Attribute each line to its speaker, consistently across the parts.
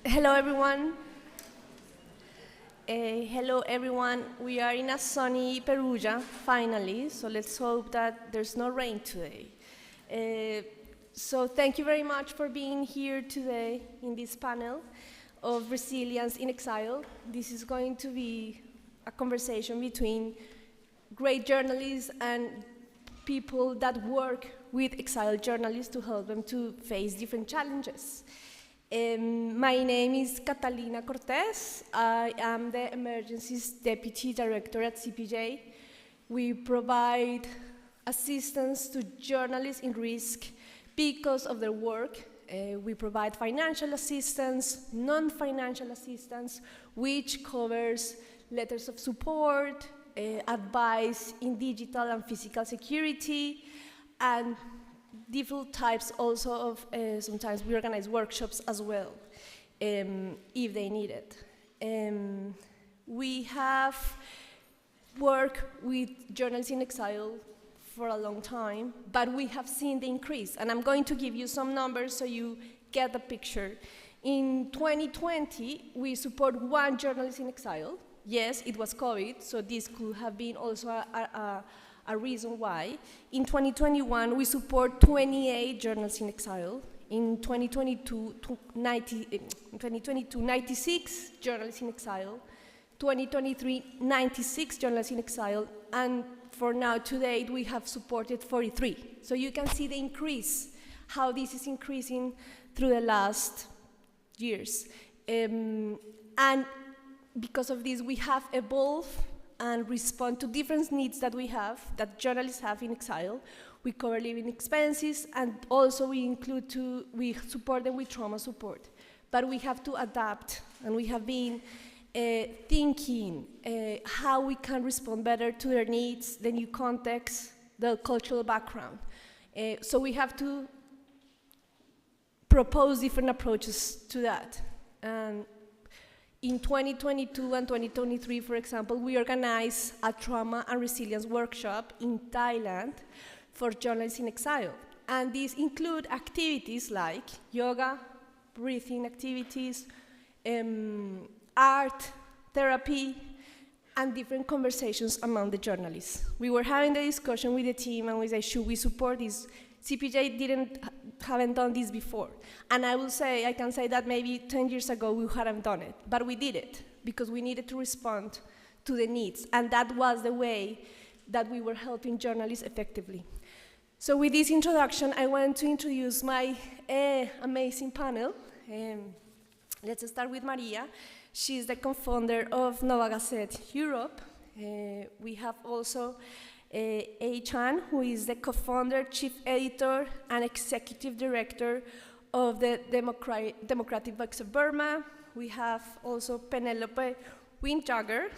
Speaker 1: Hello, everyone. Hello, everyone. We are in a sunny Perugia, finally, so let's hope that there's no rain today. So thank you very much for being here today in this panel of Resilience in Exile. This is going to be a conversation between great journalists and people that work with exiled journalists to help them to face different challenges. My name is Catalina Cortez. I am the Emergencies Deputy Director at CPJ. We provide assistance to journalists in risk because of their work. We provide financial assistance, non-financial assistance, which covers letters of support, advice in digital and physical security, and different types also of, sometimes we organize workshops as well, if they need it. We have worked with journalists in exile for a long time, but we have seen the increase, and I'm going to give you some numbers so you get the picture. In 2020, we support 1 journalist in exile. Yes, it was COVID, so this could have been also a reason why. In 2021, we support 28 journalists in exile. In 2022, 96 journalists in exile. 2023, 96 journalists in exile. And for now, to date, we have supported 43. So you can see the increase, how this is increasing through the last years. And because of this, we have evolved and respond to different needs that we have, that journalists have in exile. We cover living expenses, and also we support them with trauma support. But we have to adapt, and we have been thinking how we can respond better to their needs, the new context, the cultural background. So we have to propose different approaches to that. In 2022 and 2023, for example, we organized a trauma and resilience workshop in Thailand for journalists in exile. And these include activities like yoga, breathing activities, art, therapy, and different conversations among the journalists. We were having the discussion with the team, and we said, should we support this? CPJ haven't done this before. And I can say that maybe 10 years ago we hadn't done it, but we did it because we needed to respond to the needs, and that was the way that we were helping journalists effectively. So with this introduction, I want to introduce my amazing panel. Let's start with Maria. She's the co-founder of Nova Gazette Europe. We have also Chan, who is the co-founder, chief editor, and executive director of the Democratic Voice of Burma. We have also Penelope Windjagger,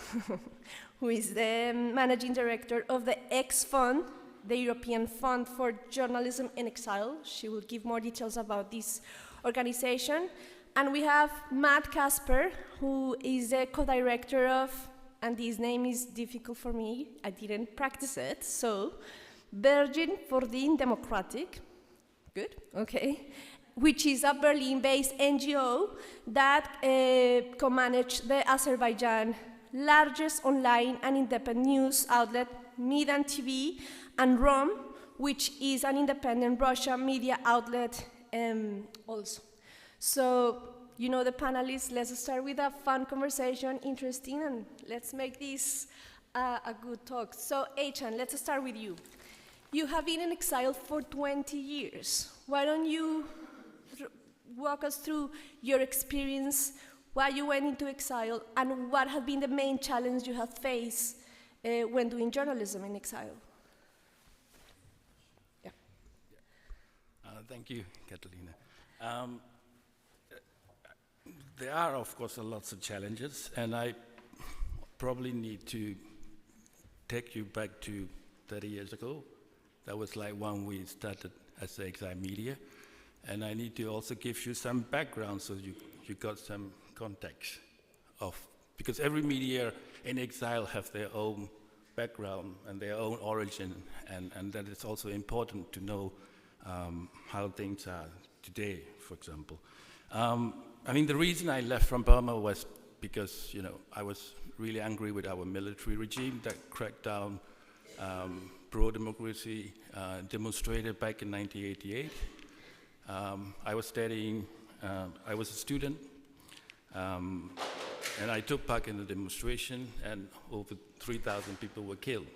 Speaker 1: who is the managing director of the X Fund, the European Fund for Journalism in Exile. She will give more details about this organization. And we have Matt Casper, who is the co-director of, and this name is difficult for me, I didn't practice it, so Virgin for the Democratic, good, okay, which is a Berlin-based NGO that co-managed the Azerbaijan largest online and independent news outlet, Maidan TV, and ROM, which is an independent Russian media outlet also. So, you know the panelists, let's start with a fun conversation, interesting, and let's make this a good talk. So, Chan, let's start with you. You have been in exile for 20 years. Why don't you walk us through your experience, why you went into exile, and what have been the main challenge you have faced when doing journalism in exile? Yeah.
Speaker 2: Thank you, Catalina. There are, of course, lots of challenges, and I probably need to take you back to 30 years ago. That was like when we started as the Exile Media, and I need to also give you some background so you got some context of, because every media in exile have their own background and their own origin, and that it's also important to know how things are today, for example. I mean, the reason I left from Burma was because, I was really angry with our military regime that cracked down pro-democracy, demonstrated back in 1988. I was studying, I was a student, and I took part in the demonstration, and over 3,000 people were killed.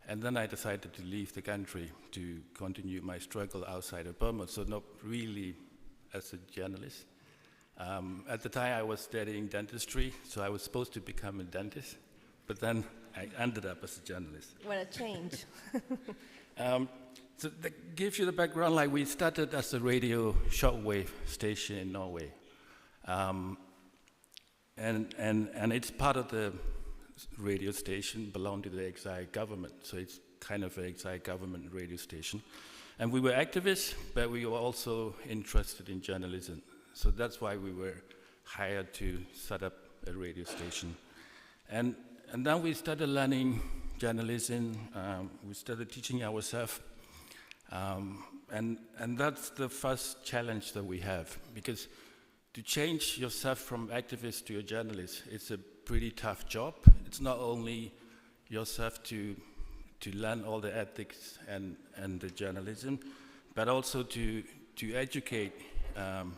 Speaker 2: And then I decided to leave the country to continue my struggle outside of Burma, so not really as a journalist. At the time I was studying dentistry, so I was supposed to become a dentist, but then I ended up as a journalist.
Speaker 1: What a change.
Speaker 2: So that gives you the background, like we started as a radio shortwave station in Norway. And it's part of the radio station, belonged to the exiled government, so it's kind of an exiled government radio station. And we were activists, but we were also interested in journalism. So that's why we were hired to set up a radio station. And then we started learning journalism, we started teaching ourselves, and that's the first challenge that we have, because to change yourself from activist to a journalist, it's a pretty tough job. It's not only yourself to learn all the ethics and the journalism, but also to educate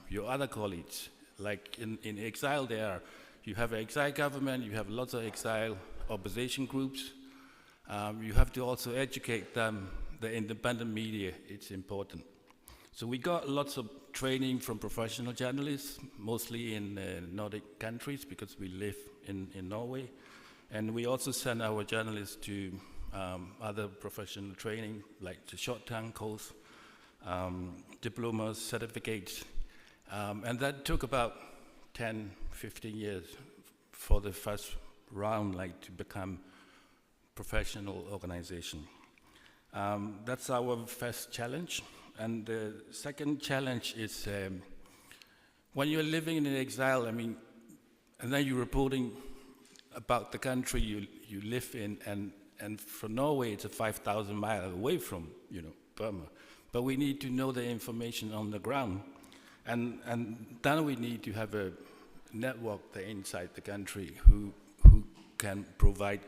Speaker 2: your other colleagues. Like in exile you have an exile government, you have lots of exile opposition groups. You have to also educate them, the independent media, it's important. So we got lots of training from professional journalists, mostly in Nordic countries, because we live in Norway. And we also send our journalists to other professional training, like the short-term course, diplomas, certificates. And that took about 10, 15 years for the first round, like to become professional organization. That's our first challenge. And the second challenge is when you're living in exile, and then you're reporting about the country you live in, and for Norway it's a 5,000 miles away from Burma. But we need to know the information on the ground, and then we need to have a network inside the country who can provide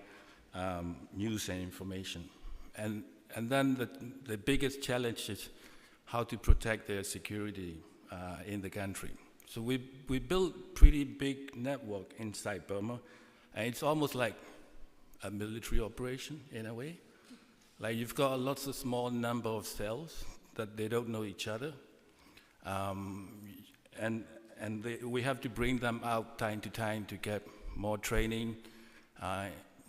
Speaker 2: news and information. And then the biggest challenge is how to protect their security in the country. So we built pretty big network inside Burma, and it's almost like a military operation in a way. Like you've got lots of small number of cells that they don't know each other, we have to bring them out time to time to get more training,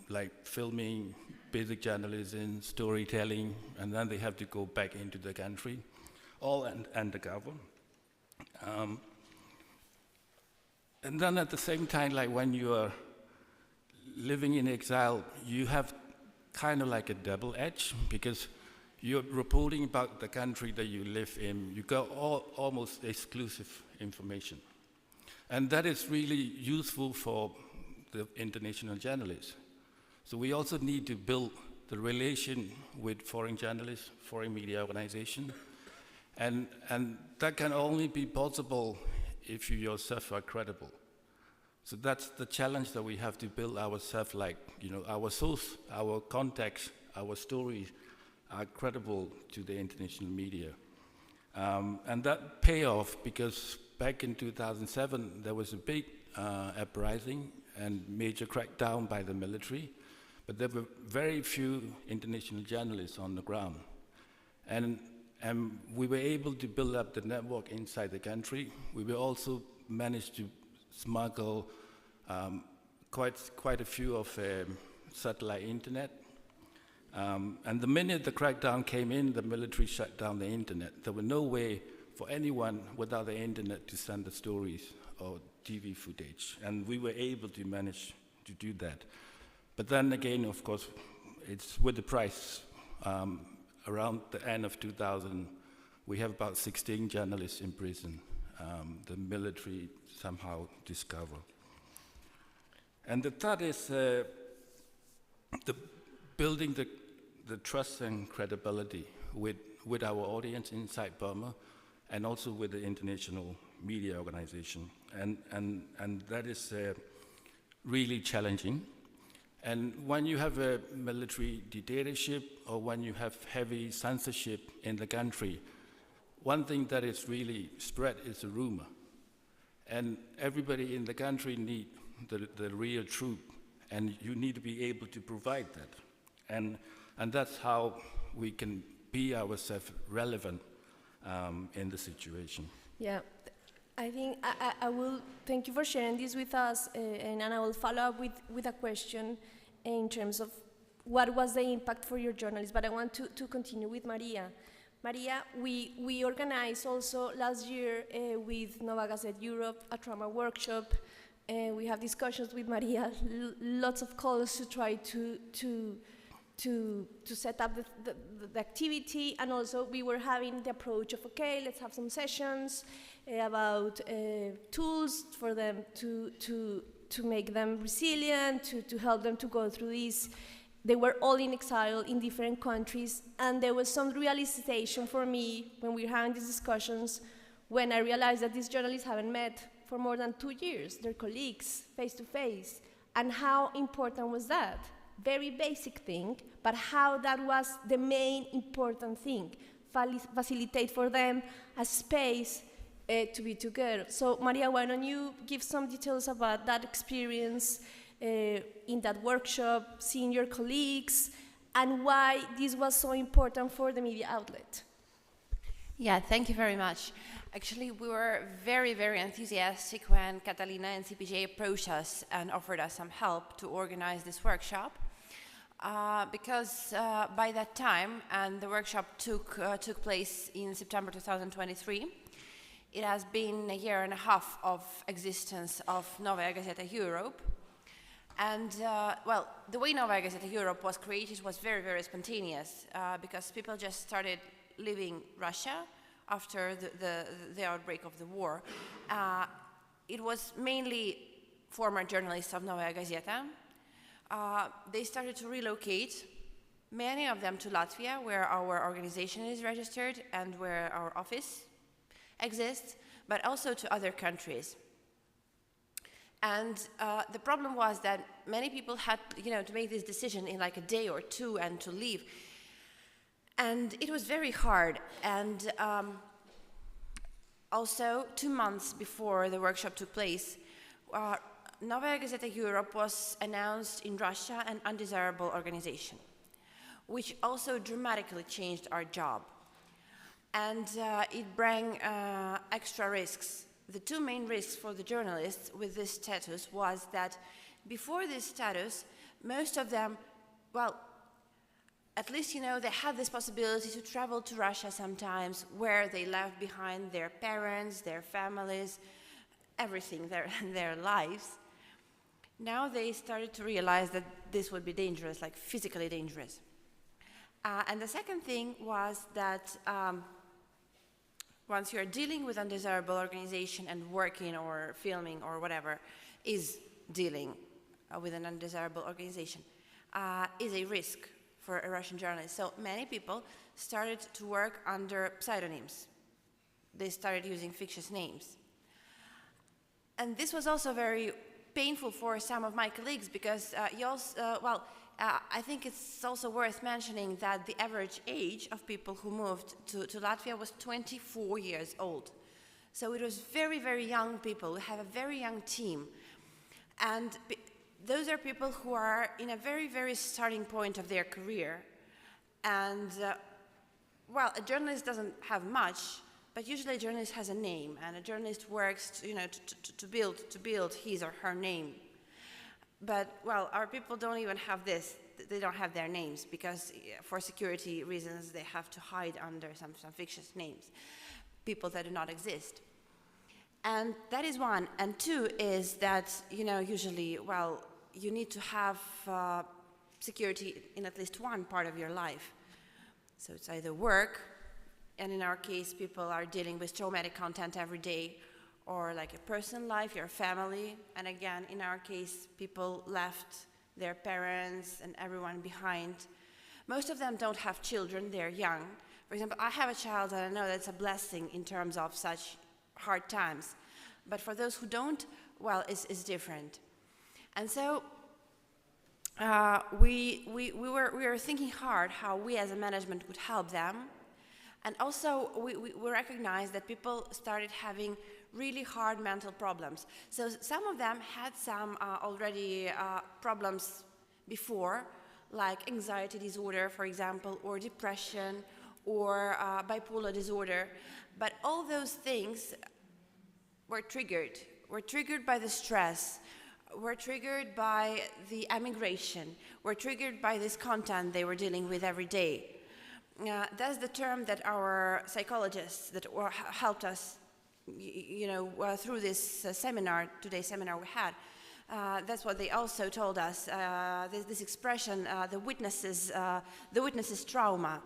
Speaker 2: like filming, basic journalism, storytelling, and then they have to go back into the country, all undercover. And then at the same time, like when you are living in exile, you have kind of like a double edge, because you're reporting about the country that you live in. You got almost exclusive information. And that is really useful for the international journalists. So we also need to build the relation with foreign journalists, foreign media organizations. And that can only be possible if you yourself are credible. So that's the challenge that we have to build ourselves, like, our source, our context, our stories are credible to the international media. And that pay off, because back in 2007, there was a big uprising and major crackdown by the military, but there were very few international journalists on the ground. And we were able to build up the network inside the country. We were also managed to smuggle quite a few of satellite internet. And the minute the crackdown came in, the military shut down the internet. There was no way for anyone without the internet to send the stories or TV footage. And we were able to manage to do that. But then again, of course, it's with the price. Around the end of 2000, we have about 16 journalists in prison. The military somehow discovered. And the third is building the trust and credibility with our audience inside Burma, and also with the international media organization, and that is really challenging. And when you have a military dictatorship or when you have heavy censorship in the country, one thing that is really spread is a rumor. And everybody in the country need the real truth, and you need to be able to provide that. And that's how we can be ourselves relevant in the situation.
Speaker 1: Yeah, I think I will thank you for sharing this with us, and I will follow up with a question in terms of what was the impact for your journalists. But I want to continue with Maria. Maria, we organized also last year with Nova Gazette Europe a trauma workshop. We have discussions with Maria, lots of calls to try to set up the activity, and also we were having the approach of, okay, let's have some sessions about tools for them to make them resilient, to help them to go through this. They were all in exile in different countries, and there was some realization for me when we were having these discussions, when I realized that these journalists haven't met for more than 2 years, their colleagues, face to face, and how important was that? Very basic thing, but how that was the main important thing, facilitate for them a space to be together. So Maria, why don't you give some details about that experience in that workshop, seeing your colleagues, and why this was so important for the media outlet?
Speaker 3: Yeah, thank you very much. Actually, we were very, very enthusiastic when Catalina and CPJ approached us and offered us some help to organize this workshop. Because by that time, and the workshop took place in September 2023, it has been a year and a half of existence of Novaya Gazeta Europe. And, well, the way Novaya Gazeta Europe was created was very, very spontaneous, because people just started leaving Russia after the outbreak of the war. It was mainly former journalists of Novaya Gazeta. They started to relocate, many of them to Latvia, where our organization is registered and where our office exists, but also to other countries. And the problem was that many people had, to make this decision in like a day or two and to leave. And it was very hard. And also, 2 months before the workshop took place, Novaya Gazeta Europe was announced in Russia an undesirable organization, which also dramatically changed our job. And it brought extra risks. The two main risks for the journalists with this status was that before this status, most of them, well, at least, they had this possibility to travel to Russia sometimes, where they left behind their parents, their families, everything, their lives. Now they started to realize that this would be dangerous, like physically dangerous. And the second thing was that once you're dealing with undesirable organization and working or filming or whatever is dealing with an undesirable organization, is a risk for a Russian journalist. So many people started to work under pseudonyms. They started using fictitious names. And this was also very painful for some of my colleagues because I think it's also worth mentioning that the average age of people who moved to Latvia was 24 years old. So it was very, very young people. We have a very young team. And those are people who are in a very, very starting point of their career. And, a journalist doesn't have much, but usually a journalist has a name, and a journalist works, to build his or her name. But, our people don't even have this. They don't have their names because for security reasons, they have to hide under some fictitious names, people that do not exist. And that is one. And two is that, usually, you need to have security in at least one part of your life. So it's either work, and in our case, people are dealing with traumatic content every day, or like a personal life, your family. And again, in our case, people left their parents and everyone behind. Most of them don't have children, they're young. For example, I have a child, and I know that's a blessing in terms of such hard times. But for those who don't, well, it's different. And so we were thinking hard how we as a management could help them. And also we recognized that people started having really hard mental problems. So some of them had some already problems before, like anxiety disorder, for example, or depression, or bipolar disorder. But all those things were triggered by the stress, were triggered by the emigration, were triggered by this content they were dealing with every day. That's the term that our psychologists that helped us, through this today's seminar we had. That's what they also told us. This expression, the witness's trauma.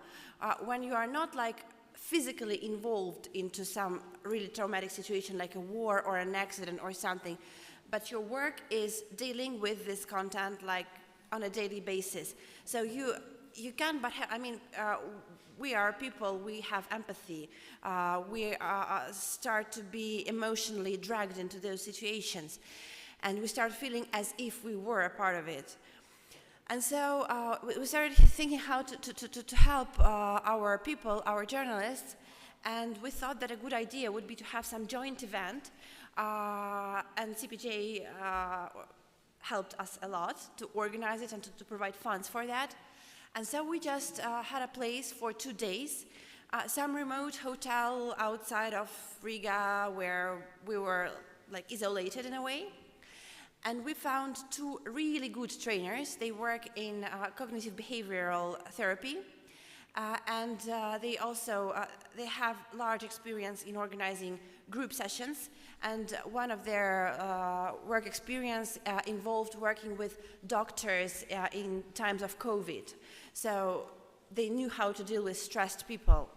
Speaker 3: When you are not like physically involved into some really traumatic situation like a war or an accident or something, but your work is dealing with this content like on a daily basis. So you can, but we are people, we have empathy. We start to be emotionally dragged into those situations. And we start feeling as if we were a part of it. And so we started thinking how to help our people, our journalists, and we thought that a good idea would be to have some joint event, and CPJ helped us a lot to organize it and to provide funds for that. And so we just had a place for 2 days, some remote hotel outside of Riga where we were like isolated in a way. And we found 2 really good trainers. They work in cognitive behavioral therapy, and they also they have large experience in organizing group sessions. And one of their work experience involved working with doctors in times of COVID. So they knew how to deal with stressed people.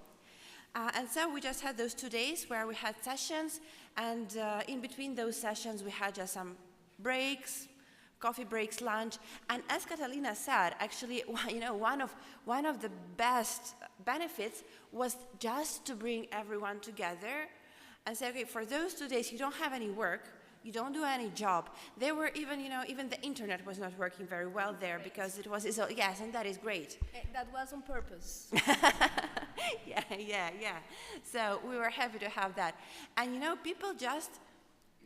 Speaker 3: And so we just had those 2 days where we had sessions, and in between those sessions we had just some breaks, coffee breaks, lunch. And as Catalina said, actually, one of the best benefits was just to bring everyone together and say, okay, for those 2 days you don't have any work, you don't do any job. There were even the internet was not working very well there because it was, yes, and that is great.
Speaker 1: That was on purpose.
Speaker 3: Yeah. So we were happy to have that. And people just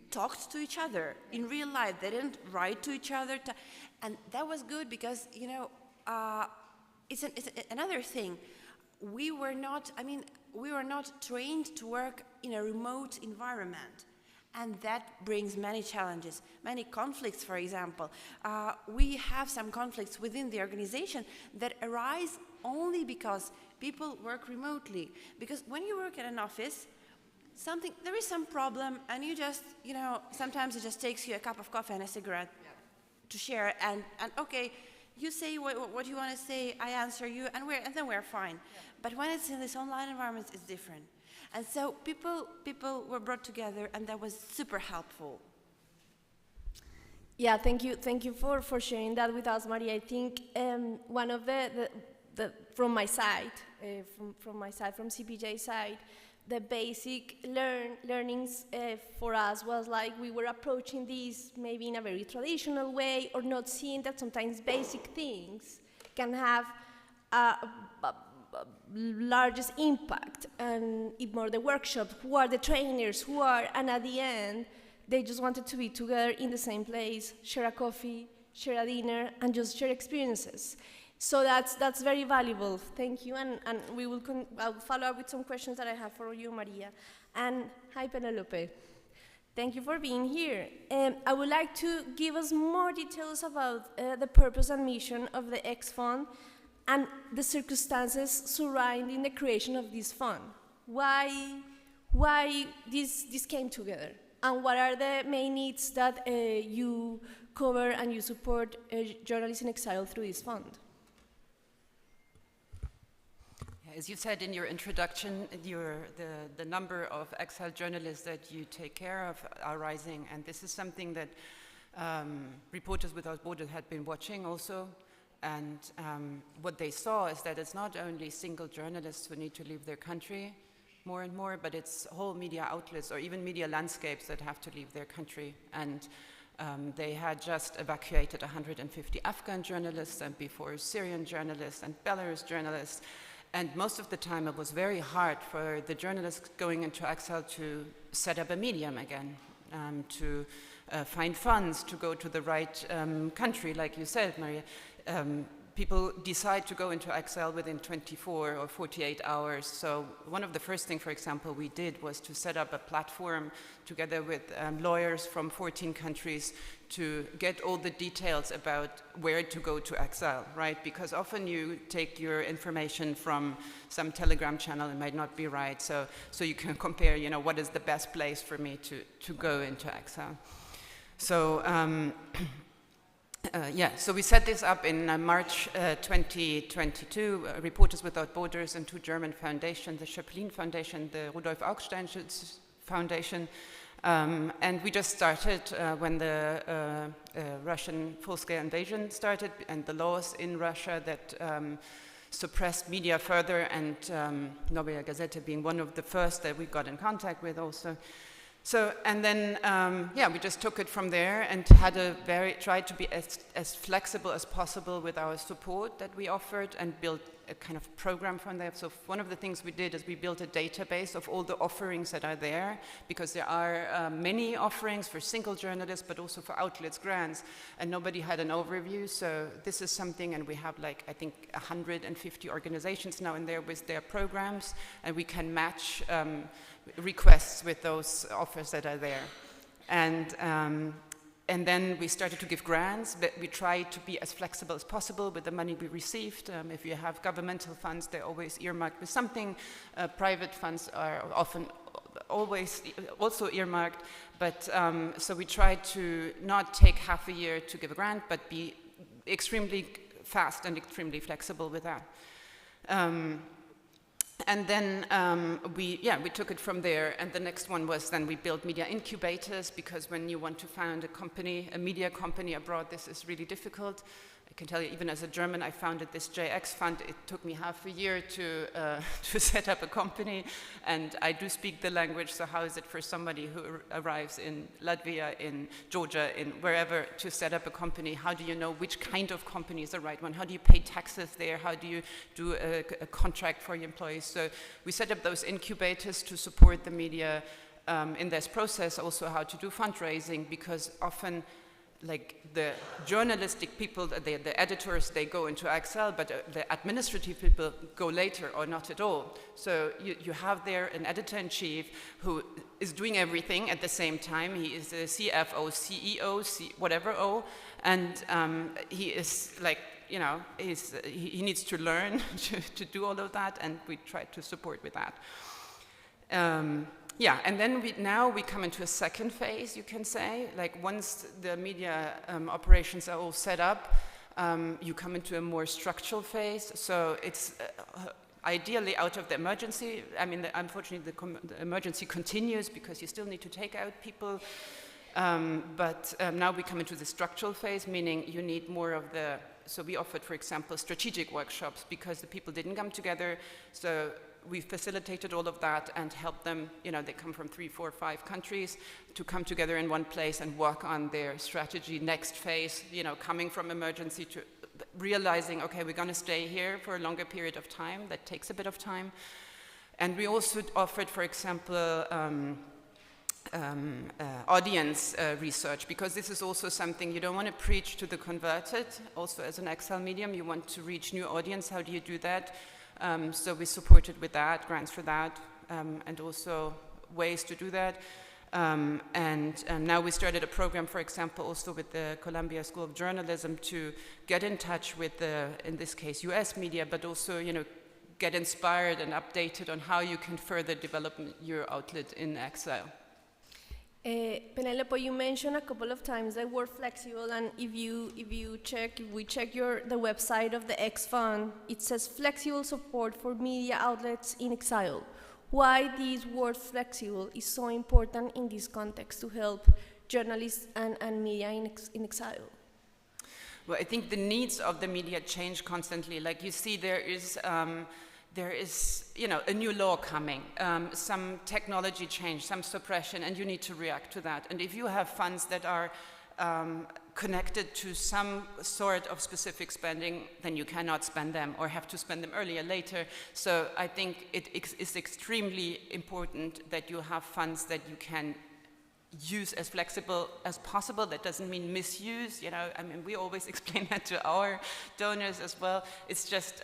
Speaker 3: talked to each other in real life. They didn't write to each other. And that was good because, it's another thing. We were not trained to work in a remote environment. And that brings many challenges, many conflicts, for example. We have some conflicts within the organization that arise only because people work remotely. Because when you work at an office, there is some problem, and you just, sometimes it just takes you a cup of coffee and a cigarette to share, and okay, you say what you want to say, I answer you, and then we're fine. Yeah. But when it's in this online environment, it's different. And so people were brought together, and that was super helpful.
Speaker 1: Yeah, thank you for sharing that with us, Maria. I think one of the from my side, from CPJ side, the basic learnings for us was like we were approaching this maybe in a very traditional way, or not seeing that sometimes basic things can have largest impact, and ignore the workshop, who are the trainers, and at the end, they just wanted to be together in the same place, share a coffee, share a dinner, and just share experiences. So that's very valuable. Thank you, and we will I'll follow up with some questions that I have for you, Maria. And hi, Penelope. Thank you for being here. I would like to give us more details about the purpose and mission of the X Fund and the circumstances surrounding the creation of this fund. Why this came together, and what are the main needs that you cover and you support journalists in exile through this fund?
Speaker 4: As you said in your introduction, the number of exiled journalists that you take care of are rising, and this is something that Reporters Without Borders had been watching also. And what they saw is that it's not only single journalists who need to leave their country, more and more, but it's whole media outlets or even media landscapes that have to leave their country. And they had just evacuated 150 Afghan journalists, and before Syrian journalists and Belarus journalists. And most of the time it was very hard for the journalists going into exile to set up a medium again, to find funds, to go to the right country, like you said, Maria. People decide to go into exile within 24 or 48 hours. So one of the first things, for example, we did was to set up a platform together with lawyers from 14 countries to get all the details about where to go to exile, right? Because often you take your information from some Telegram channel, it might not be right. So you can compare, you know, what is the best place for me to go into exile. So, so we set this up in March 2022. Reporters Without Borders and two German foundations, the Schöpflin Foundation, the Rudolf Augstein Foundation. And we just started when the Russian full-scale invasion started and the laws in Russia that suppressed media further, and Novaya Gazeta being one of the first that we got in contact with also. So, and then, we just took it from there and tried to be as flexible as possible with our support that we offered and built a kind of program from there. So one of the things we did is we built a database of all the offerings that are there, because there are many offerings for single journalists, but also for outlets, grants, and nobody had an overview. So this is something, and we have like, I think, 150 organizations now in there with their programs, and we can match requests with those offers that are there. And then we started to give grants, but we tried to be as flexible as possible with the money we received. If you have governmental funds, they're always earmarked with something. Private funds are often always also earmarked. But so we tried to not take half a year to give a grant, but be extremely fast and extremely flexible with that. And then we took it from there, and the next one was then we built media incubators, because when you want to found a media company abroad, this is really difficult. I can tell you, even as a German, I founded this JX fund. It took me half a year to set up a company, and I do speak the language, so how is it for somebody who arrives in Latvia, in Georgia, in wherever, to set up a company? How do you know which kind of company is the right one? How do you pay taxes there? How do you do a contract for your employees? So we set up those incubators to support the media in this process, also how to do fundraising, because often, like the journalistic people, the editors, they go into exile, but the administrative people go later or not at all. So you have there an editor-in-chief who is doing everything at the same time. He is a CFO, CEO, whatever O, and he is like, you know, he needs to learn to do all of that, and we try to support with that. And then now we come into a second phase, you can say. Like once the media operations are all set up, you come into a more structural phase. So it's ideally out of the emergency. I mean, unfortunately, the emergency continues because you still need to take out people. But now we come into the structural phase, meaning you need more of the, so we offered, for example, strategic workshops because the people didn't come together. So we facilitated all of that and helped them, you know, they come from 3, 4, 5 countries, to come together in one place and work on their strategy, next phase, you know, coming from emergency to realizing, okay, we're gonna stay here for a longer period of time. That takes a bit of time. And we also offered, for example, audience research, because this is also something you don't want to preach to the converted. Also as an exile medium, you want to reach new audience. How do you do that? So we supported with that, grants for that, and also ways to do that. And now we started a program, for example, also with the Columbia School of Journalism to get in touch with the, in this case, US media, but also, you know, get inspired and updated on how you can further develop your outlet in exile.
Speaker 1: Penelope, you mentioned a couple of times the word flexible, and if we check the website of the X Fund, it says flexible support for media outlets in exile. Why this word flexible is so important in this context to help journalists and media in exile?
Speaker 4: Well, I think the needs of the media change constantly. Like you see, there is there is, a new law coming, some technology change, some suppression, and you need to react to that. And if you have funds that are connected to some sort of specific spending, then you cannot spend them or have to spend them earlier, later. So I think it is extremely important that you have funds that you can use as flexible as possible. That doesn't mean misuse, we always explain that to our donors as well. It's just,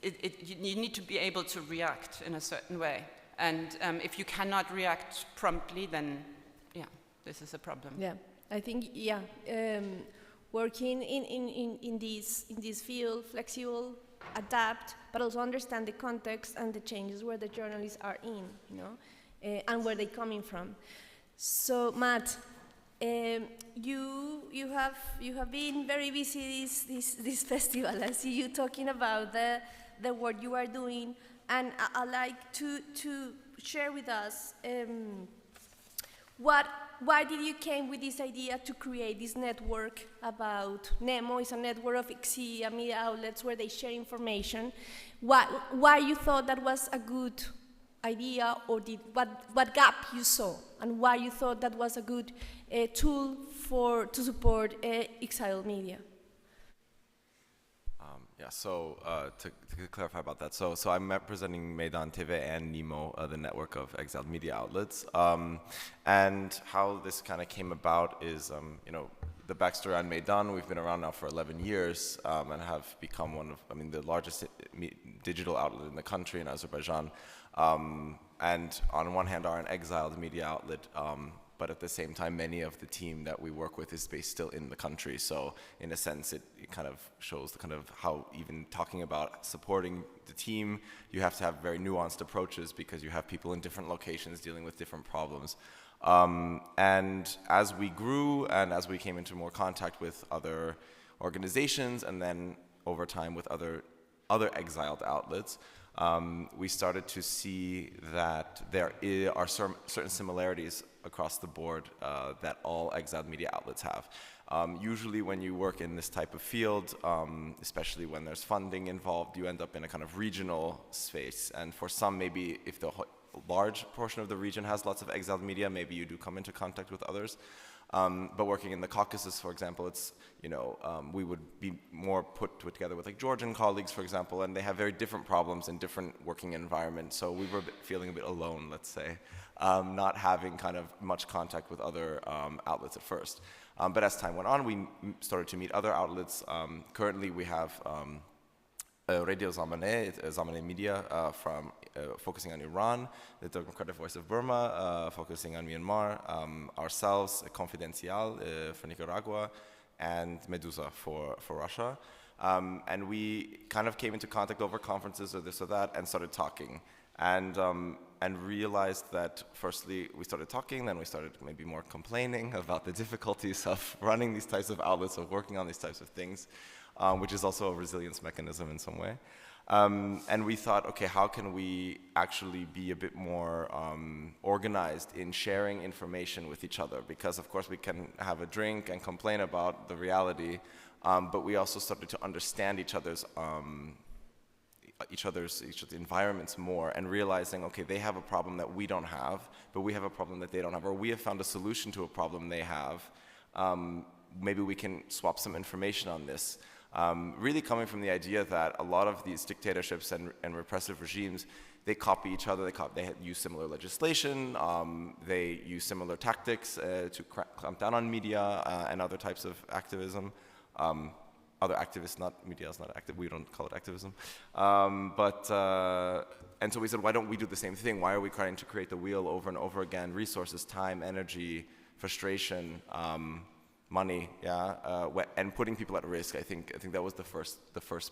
Speaker 4: you need to be able to react in a certain way. And if you cannot react promptly, then, this is a problem.
Speaker 1: Yeah, I think, working in this field, flexible, adapt, but also understand the context and the changes where the journalists are in, and where they're coming from. So, Matt, you have been very busy this festival. I see you talking about the work you are doing, and I'd like to share with us why did you came with this idea to create this network about Nemo? It's a network of exile media outlets where they share information. Why you thought that was a good idea, or what gap you saw, and why you thought that was a good tool to support exiled media?
Speaker 5: So to clarify about that, so I'm representing Meydan TV and Nemo, the network of exiled media outlets, and how this kind of came about is, the backstory on Meydan. We've been around now for 11 years and have become one of, the largest digital outlet in the country in Azerbaijan, and on one hand are an exiled media outlet, but at the same time, many of the team that we work with is based still in the country. So in a sense, it kind of shows the kind of how even talking about supporting the team, you have to have very nuanced approaches because you have people in different locations dealing with different problems. And as we grew and as we came into more contact with other organizations and then over time with other exiled outlets, we started to see that there are certain similarities across the board that all exiled media outlets have. Usually when you work in this type of field, especially when there's funding involved, you end up in a kind of regional space. And for some, maybe if the large portion of the region has lots of exiled media, maybe you do come into contact with others. But working in the Caucasus, for example, it's, we would be more put together with like Georgian colleagues, for example, and they have very different problems in different working environments. So we were feeling a bit alone, let's say, not having kind of much contact with other outlets at first. But as time went on, we started to meet other outlets. Currently, we have Radio Zamaneh Media from focusing on Iran, the Democratic Voice of Burma, focusing on Myanmar, ourselves, Confidencial for Nicaragua, and Medusa for Russia. And we kind of came into contact over conferences or this or that and started talking. And realized that firstly we started talking, then we started maybe more complaining about the difficulties of running these types of outlets, of working on these types of things, which is also a resilience mechanism in some way. And we thought, okay, how can we actually be a bit more organized in sharing information with each other? Because of course we can have a drink and complain about the reality, but we also started to understand each other's environments more, and realizing, okay, they have a problem that we don't have, but we have a problem that they don't have, or we have found a solution to a problem they have. Maybe we can swap some information on this. Really coming from the idea that a lot of these dictatorships and repressive regimes, they copy each other, they use similar legislation, they use similar tactics to clamp down on media and other types of activism. Other activists, media is not active, we don't call it activism. And so we said, why don't we do the same thing? Why are we trying to create the wheel over and over again? Resources, time, energy, frustration, money, and putting people at risk. I think that was the first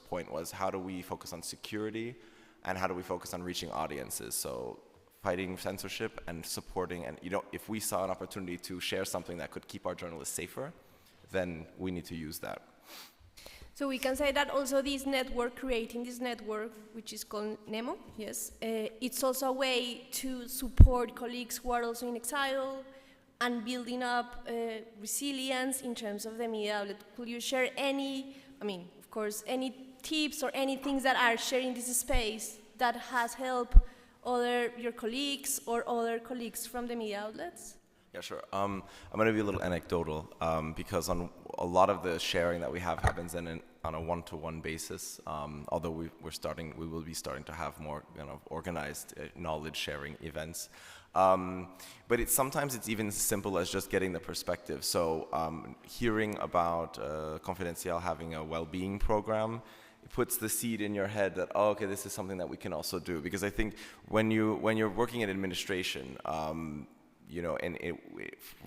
Speaker 5: point, was how do we focus on security and how do we focus on reaching audiences? So fighting censorship and supporting, and if we saw an opportunity to share something that could keep our journalists safer, then we need to use that.
Speaker 1: So we can say that also this network, creating this network, which is called Nemo, yes, it's also a way to support colleagues who are also in exile and building up resilience in terms of the media outlet. Could you share any, of course, any tips or any things that are sharing this space that has helped your colleagues or other colleagues from the media outlets?
Speaker 5: Yeah, sure. I'm going to be a little anecdotal because on a lot of the sharing that we have happens on a one-to-one basis. Although we will be starting to have more organized knowledge sharing events. But sometimes it's even as simple as just getting the perspective. So hearing about Confidential having a well-being program, it puts the seed in your head that, oh, okay, this is something that we can also do. Because I think when you're working in administration,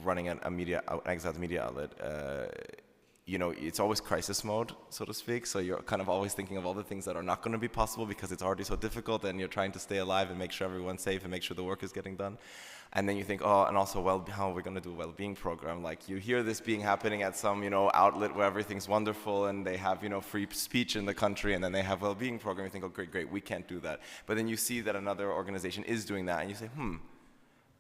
Speaker 5: running an exiled media outlet, it's always crisis mode, so to speak. So you're kind of always thinking of all the things that are not going to be possible because it's already so difficult, and you're trying to stay alive and make sure everyone's safe and make sure the work is getting done. And then you think, oh, and also, well, how are we going to do a well-being program? Like, you hear this being happening at some, outlet where everything's wonderful and they have, free speech in the country, and then they have a well-being program. You think, oh, great, we can't do that. But then you see that another organization is doing that, and you say,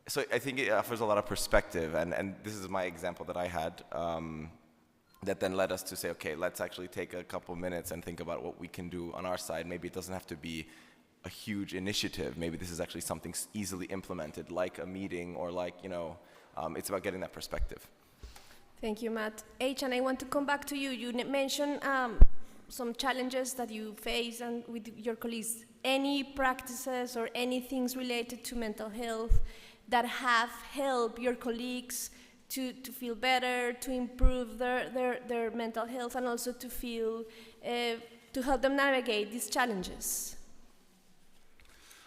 Speaker 5: So I think it offers a lot of perspective, and this is my example that I had, that then led us to say, okay, let's actually take a couple minutes and think about what we can do on our side. Maybe it doesn't have to be a huge initiative. Maybe this is actually something easily implemented, like a meeting, or like, it's about getting that perspective.
Speaker 1: Thank you, Matt. H, and I want to come back to you. You mentioned some challenges that you face and with your colleagues. Any practices or any things related to mental health that have helped your colleagues to feel better, to improve their mental health, and also to feel, to help them navigate these challenges?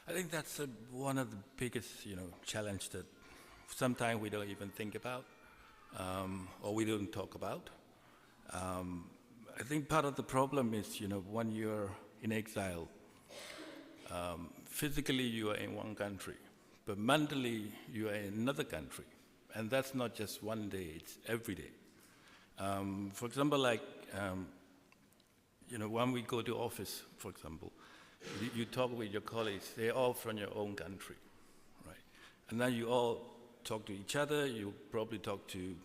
Speaker 2: I think that's one of the biggest, challenge that sometimes we don't even think about, or we don't talk about. I think part of the problem is, when you're in exile, physically you are in one country, but mentally you are in another country. And that's not just one day, it's every day. For example, when we go to office, for example, you talk with your colleagues, they're all from your own country, right? And then you all talk to each other, you probably talk to,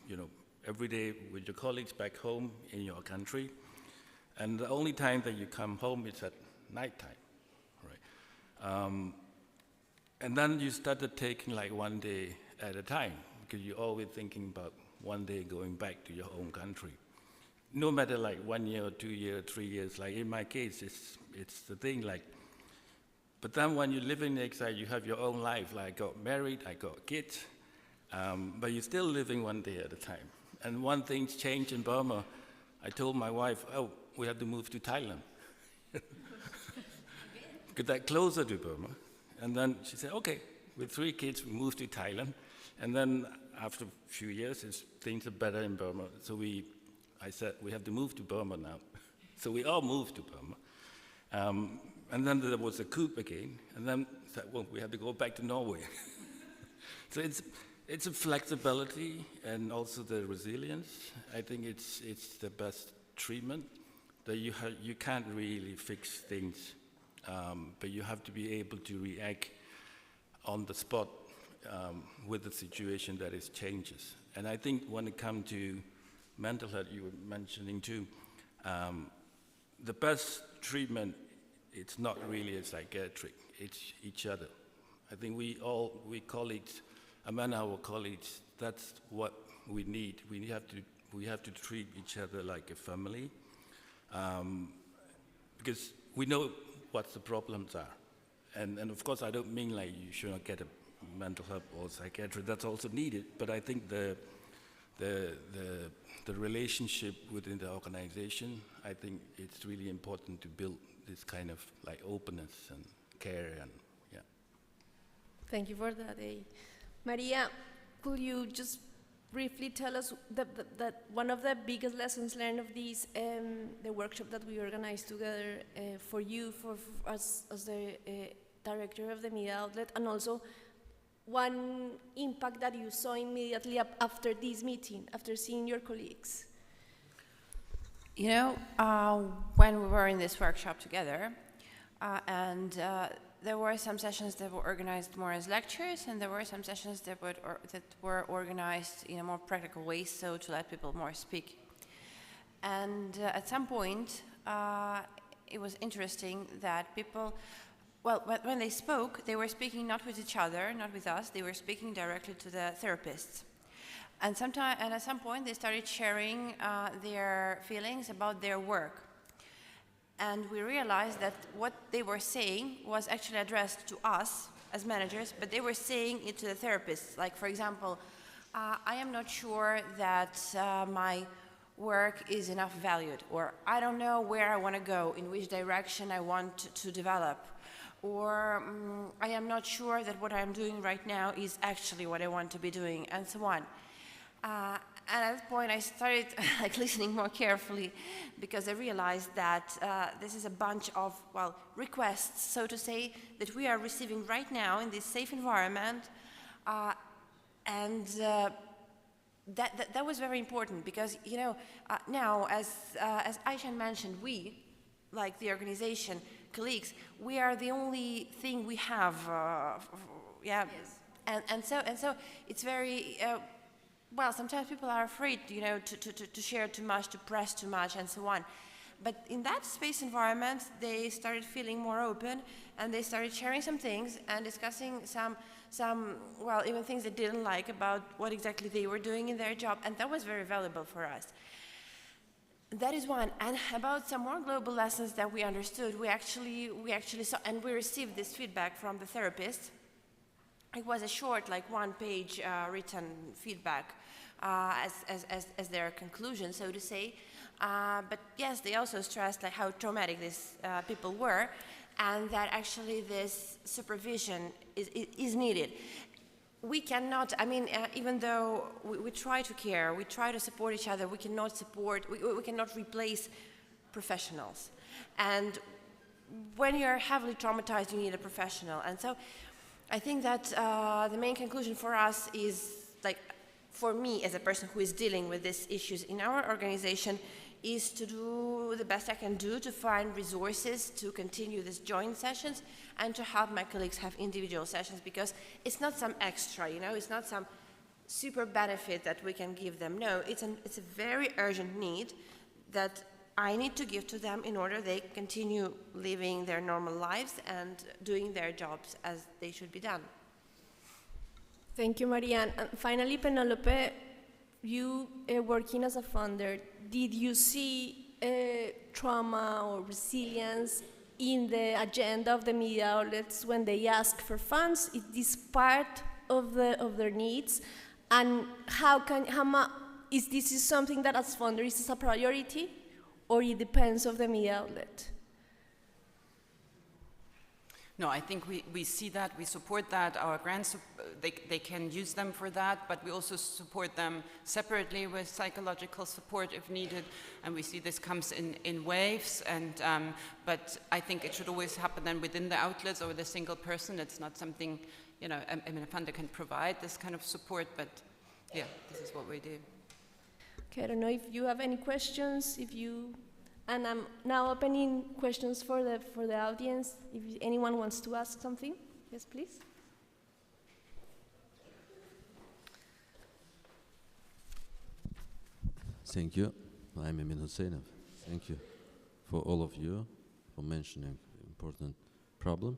Speaker 2: every day with your colleagues back home in your country. And the only time that you come home is at nighttime, right? And then you started taking like one day at a time, because you're always thinking about one day going back to your own country. No matter like 1 year, 2 years, 3 years, like in my case, it's the thing like, but then when you live in exile, you have your own life. Like I got married, I got kids, but you're still living one day at a time. And one thing's changed in Burma. I told my wife, oh, we have to move to Thailand. Because that's closer to Burma. And then she said, okay, with 3 kids, we moved to Thailand. And then after a few years, things are better in Burma. So I said, we have to move to Burma now. So we all moved to Burma. And then there was a coup again. And then said, well, we have to go back to Norway. So it's a flexibility and also the resilience. I think it's the best treatment. That you can't really fix things, but you have to be able to react on the spot with the situation that is changes. And I think when it comes to mental health, you were mentioning too, the best treatment, it's not really a psychiatric, it's each other. I think we colleagues, among our colleagues, that's what we need. We have to treat each other like a family, because we know what the problems are. And of course, I don't mean like you should not get a mental health or psychiatry, that's also needed, but I think the relationship within the organization, I think it's really important to build this kind of like openness and care, and yeah. Thank you
Speaker 1: for that, Maria, could you just briefly tell us that one of the biggest lessons learned of this, the workshop that we organized together for you, for us as the director of the media outlet, and also one impact that you saw immediately after this meeting, after seeing your colleagues?
Speaker 3: When we were in this workshop together, there were some sessions that were organized more as lectures, and there were some sessions that were organized in a more practical way, so to let people more speak. And at some point, it was interesting that people, well, when they spoke, they were speaking not with each other, not with us, they were speaking directly to the therapists. And at some point, they started sharing their feelings about their work. And we realized that what they were saying was actually addressed to us as managers, but they were saying it to the therapists. Like, for example, I am not sure that my work is enough valued, or I don't know where I want to go, in which direction I want to develop, or I am not sure that what I'm doing right now is actually what I want to be doing, and so on. And at that point, I started like listening more carefully, because I realized that this is a bunch of, well, requests, so to say, that we are receiving right now in this safe environment, and that was very important, because now, as Aishan mentioned, we, like the organization, colleagues, we are the only thing we have. Yeah, yes. And so it's very. Well, sometimes people are afraid, to share too much, to press too much, and so on. But in that space environment, they started feeling more open, and they started sharing some things and discussing some, well, even things they didn't like about what exactly they were doing in their job, and that was very valuable for us. That is one. And about some more global lessons that we understood, we actually saw, and we received this feedback from the therapist. It was a short, like one-page written feedback as their conclusion, so to say. But yes, they also stressed like how traumatic these people were, and that actually this supervision is needed. We cannot, even though we try to care, we try to support each other, we cannot replace professionals. And when you're heavily traumatized, you need a professional. And so I think that the main conclusion for us is, like, for me as a person who is dealing with these issues in our organization, is to do the best I can do to find resources to continue these joint sessions and to help my colleagues have individual sessions, because it's not some extra, it's not some super benefit that we can give them. No, it's a very urgent need that I need to give to them in order they continue living their normal lives and doing their jobs as they should be done.
Speaker 1: Thank you, Marianne. And finally, Penelope, you working as a funder, did you see trauma or resilience in the agenda of the media outlets when they ask for funds? Is this part of their needs? And is this something that as funders is a priority, or it depends on the media outlet?
Speaker 4: No, I think we see that, we support that. Our grants, they can use them for that, but we also support them separately with psychological support if needed, and we see this comes in waves, and but I think it should always happen then within the outlets or with a single person. It's not something, a funder can provide this kind of support, but yeah, this is what we do.
Speaker 1: Okay, I don't know if you have any questions, and I'm now opening questions for the audience. If anyone wants to ask something, yes, please.
Speaker 6: Thank you. I'm Emin Husseinov. Thank you for all of you for mentioning the important problem.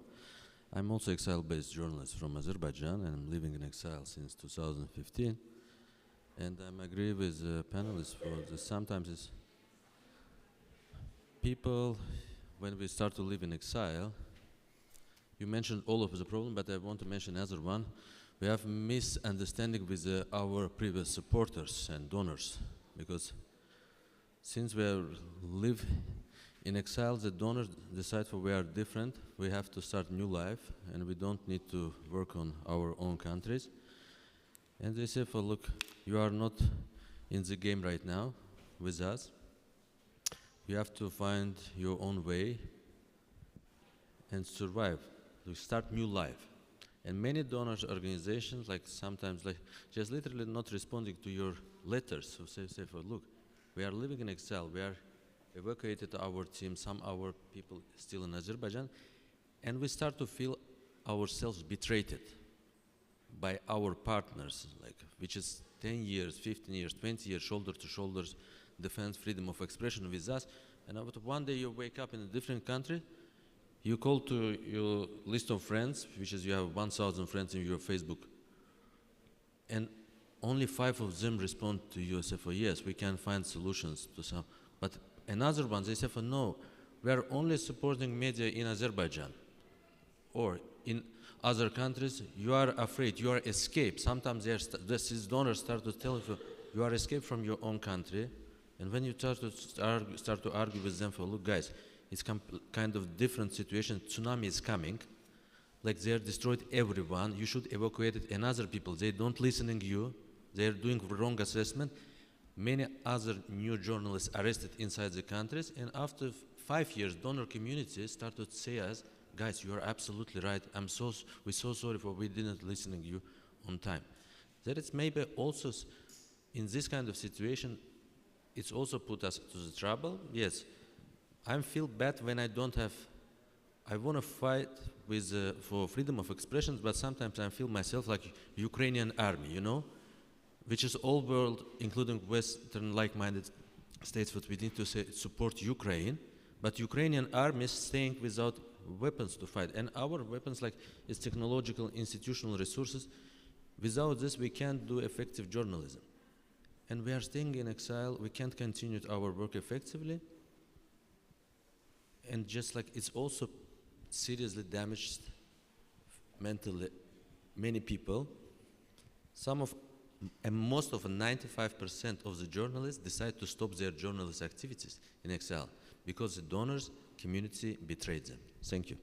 Speaker 6: I'm also exile-based journalist from Azerbaijan, and I'm living in exile since 2015. And I agree with the panelists for this. Sometimes it's people, when we start to live in exile, you mentioned all of the problem, but I want to mention another one. We have misunderstanding with our previous supporters and donors, because since we live in exile, the donors decide we are different. We have to start new life, and we don't need to work on our own countries. And they say, look, you are not in the game right now with us. You have to find your own way and survive, to start new life. And many donors organizations, sometimes just literally not responding to your letters. So say, look, we are living in exile. We are evacuated our team, some our people still in Azerbaijan, and we start to feel ourselves betrayed by our partners, which is 10 years, 15 years, 20 years, shoulder to shoulders, defense freedom of expression with us. and after one day you wake up in a different country, you call to your list of friends, which is you have 1,000 friends in your Facebook, and only 5 of them respond to you and say, yes, we can find solutions to some. But another one, they say, no, we are only supporting media in Azerbaijan. Or in other countries, you are afraid, you are escaped. Sometimes these donors start to tell you, you are escaped from your own country. And when you start to argue with them look, guys, it's kind of different situation. Tsunami is coming. Like they are destroyed everyone. You should evacuate it. And other people, they don't listening you. They are doing wrong assessment. Many other new journalists arrested inside the countries. And after 5 years, donor community started to say us, guys, you are absolutely right. We're so sorry for we didn't listening you on time. That it's maybe also in this kind of situation, it's also put us to the trouble. Yes, I feel bad when I don't have. I want to fight with for freedom of expression, but sometimes I feel myself like Ukrainian army, you know, which is all world, including Western like-minded states, what we need to say, support Ukraine, but Ukrainian army is staying without weapons to fight, and our weapons like is technological, institutional resources. Without this, we can't do effective journalism. And we are staying in exile, we can't continue our work effectively. And just like it's also seriously damaged mentally many people. And most of 95% of the journalists decide to stop their journalist activities in exile because the donors community betrayed them. Thank you.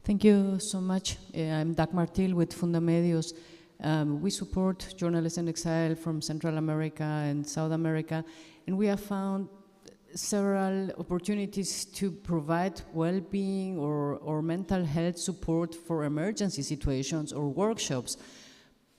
Speaker 7: Thank you so much. I'm Dagmar Till with Fundamedios. We support journalists in exile from Central America and South America, and we have found several opportunities to provide well-being or mental health support for emergency situations or workshops.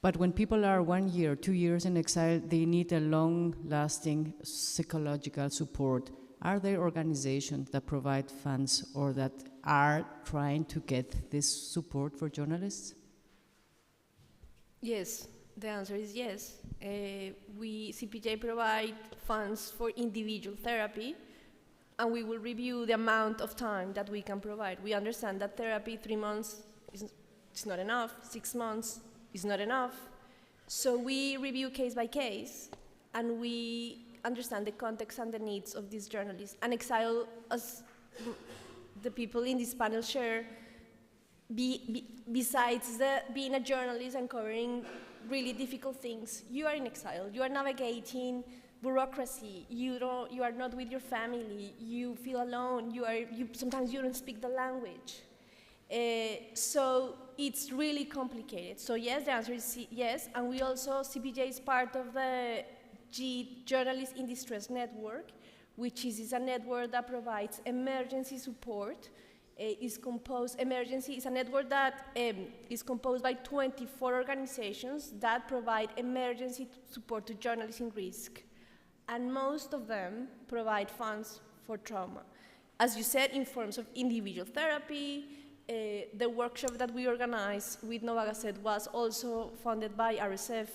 Speaker 7: But when people are 1 year, 2 years in exile, they need a long-lasting psychological support. Are there organizations that provide funds or that are trying to get this support for journalists?
Speaker 1: Yes, the answer is yes. We, CPJ, provide funds for individual therapy, and we will review the amount of time that we can provide. We understand that therapy, 3 months is not enough, 6 months is not enough. So we review case by case, and we understand the context and the needs of these journalists. And exile, as the people in this panel share, besides being a journalist and covering really difficult things, you are in exile. You are navigating bureaucracy. You are not with your family. You feel alone. Sometimes you don't speak the language. So it's really complicated. So yes, the answer is yes. And we also, CPJ is part of the Journalists in Distress Network, which is a network that provides emergency support. Emergency is a network that is composed by 24 organizations that provide emergency support to journalists in risk. And most of them provide funds for trauma. As you said, in forms of individual therapy. The workshop that we organized with Nova Gazette was also funded by RSF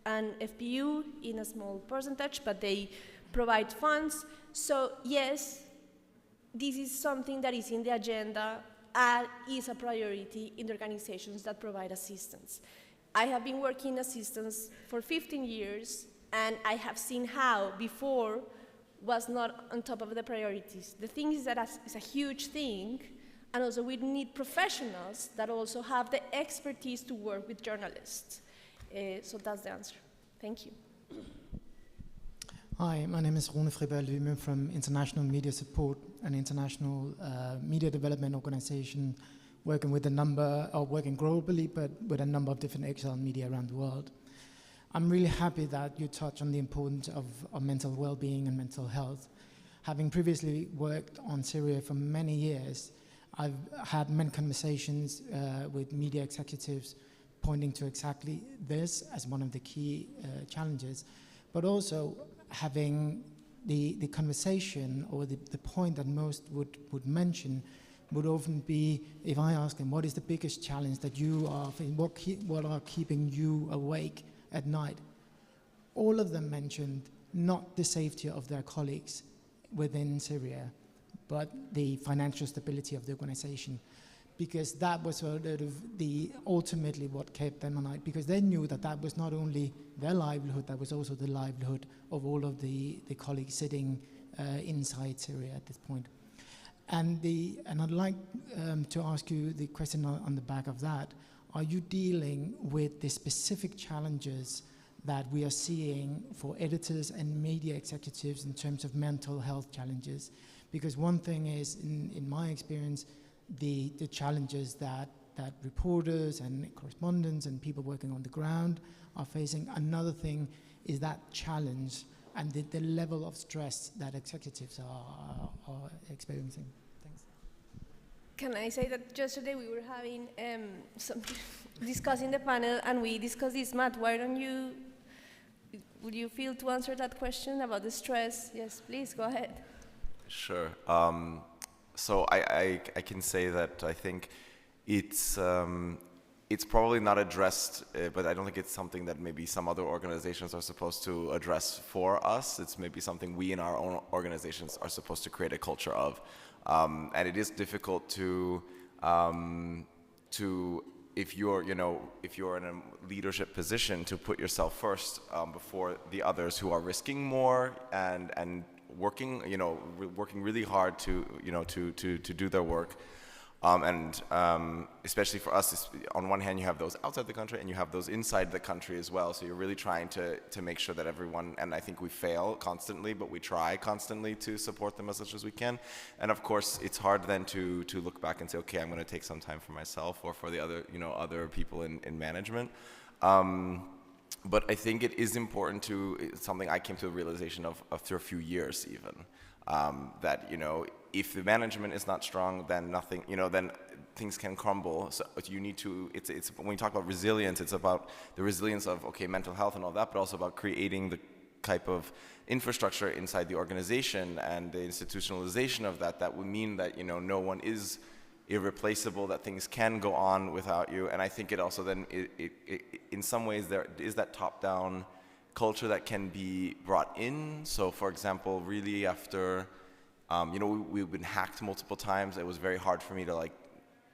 Speaker 1: and FPU in a small percentage, but they provide funds. So yes, this is something that is in the agenda and is a priority in the organizations that provide assistance. I have been working in assistance for 15 years, and I have seen how before was not on top of the priorities. The thing is that it's a huge thing, and also we need professionals that also have the expertise to work with journalists. So that's the answer. Thank you.
Speaker 8: Hi, my name is Rune Friberg-Lyme from International Media Support, an international media development organization working working globally, but with a number of different exile media around the world. I'm really happy that you touch on the importance of mental well-being and mental health. Having previously worked on Syria for many years, I've had many conversations with media executives pointing to exactly this as one of the key challenges, but also having the conversation or the point that most would mention would often be, if I ask them, what is the biggest challenge that you are facing, what are keeping you awake at night? All of them mentioned not the safety of their colleagues within Syria, but the financial stability of the organization, because that was sort of ultimately what kept them at night, because they knew that that was not only their livelihood, that was also the livelihood of all of the colleagues sitting inside Syria at this point. And I'd like to ask you the question on the back of that. Are you dealing with the specific challenges that we are seeing for editors and media executives in terms of mental health challenges? Because one thing is, in my experience, the challenges that reporters and correspondents and people working on the ground are facing. Another thing is that challenge and the level of stress that executives are experiencing. Thanks.
Speaker 1: Can I say that yesterday we were having some discussing the panel, and we discussed this. Matt, would you feel to answer that question about the stress? Yes, please, go ahead.
Speaker 5: Sure. So I can say that I think it's probably not addressed, but I don't think it's something that maybe some other organizations are supposed to address for us. It's maybe something we in our own organizations are supposed to create a culture of. And it is difficult to if you're in a leadership position, to put yourself first before the others who are risking more and working really hard to do their work. And especially for us, on one hand you have those outside the country and you have those inside the country as well. So you're really trying to make sure that everyone, and I think we fail constantly, but we try constantly to support them as much as we can. And of course, it's hard then to look back and say, okay, I'm going to take some time for myself or for the other people in management. But I think it is important it's something I came to a realization of after a few years even, that, if the management is not strong, then nothing, then things can crumble. So you need to, it's when we talk about resilience, it's about the resilience of, okay, mental health and all that, but also about creating the type of infrastructure inside the organization and the institutionalization of that would mean that, no one is irreplaceable, that things can go on without you. And I think it also then, in some ways, there is that top-down culture that can be brought in. So, for example, really after, we've been hacked multiple times. It was very hard for me to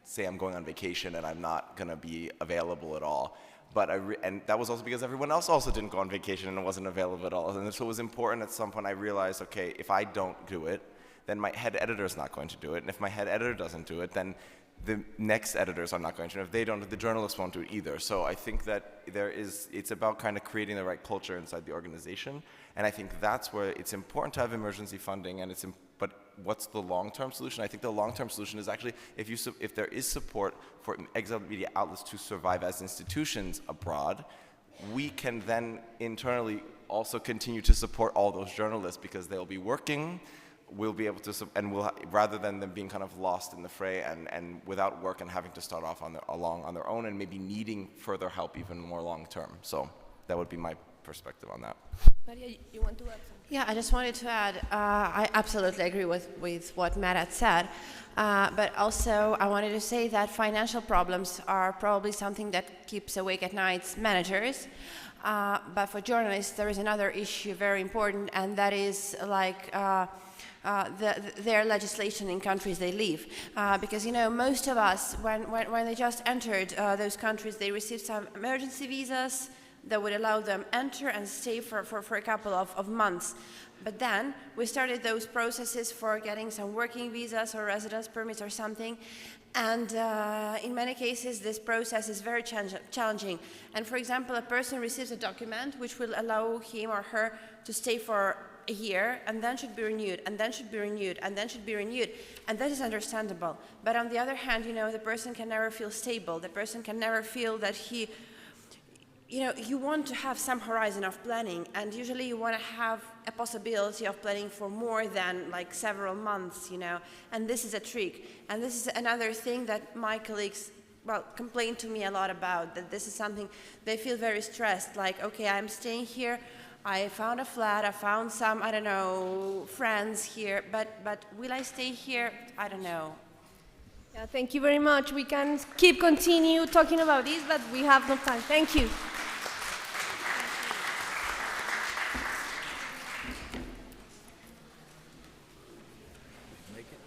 Speaker 5: say I'm going on vacation and I'm not going to be available at all. But and that was also because everyone else also didn't go on vacation and wasn't available at all. And so it was important at some point I realized, okay, if I don't do it, then my head editor is not going to do it. And if my head editor doesn't do it, then the next editors are not going to. And if they don't, the journalists won't do it either. So I think that it's about kind of creating the right culture inside the organization. And I think that's where it's important to have emergency funding. And but what's the long-term solution? I think the long-term solution is actually if there is support for exiled media outlets to survive as institutions abroad, we can then internally also continue to support all those journalists because they'll be working. We'll be able to, rather than them being kind of lost in the fray and without work and having to start off on their own and maybe needing further help even more long term. So that would be my perspective on that.
Speaker 1: Maria, you want to add something?
Speaker 3: Yeah, I just wanted to add, I absolutely agree with what Matt had said, but also I wanted to say that financial problems are probably something that keeps awake at night managers. But for journalists, there is another issue very important, and that is their legislation in countries they live. Because, most of us, when they just entered those countries, they received some emergency visas that would allow them enter and stay for a couple of months. But then we started those processes for getting some working visas or residence permits or something. And in many cases, this process is very challenging. And for example, a person receives a document which will allow him or her to stay for a year, and then should be renewed, and then should be renewed, and then should be renewed. And that is understandable. But on the other hand, the person can never feel stable. The person can never feel that he, you want to have some horizon of planning, and usually you want to have a possibility of planning for more than several months, and this is a trick. And this is another thing that my colleagues, complain to me a lot about, that this is something they feel very stressed, okay, I'm staying here, I found a flat, I found some, friends here, but will I stay here? I don't know.
Speaker 1: Yeah, thank you very much. We can continue talking about this, but we have no time. Thank you.
Speaker 2: Make it?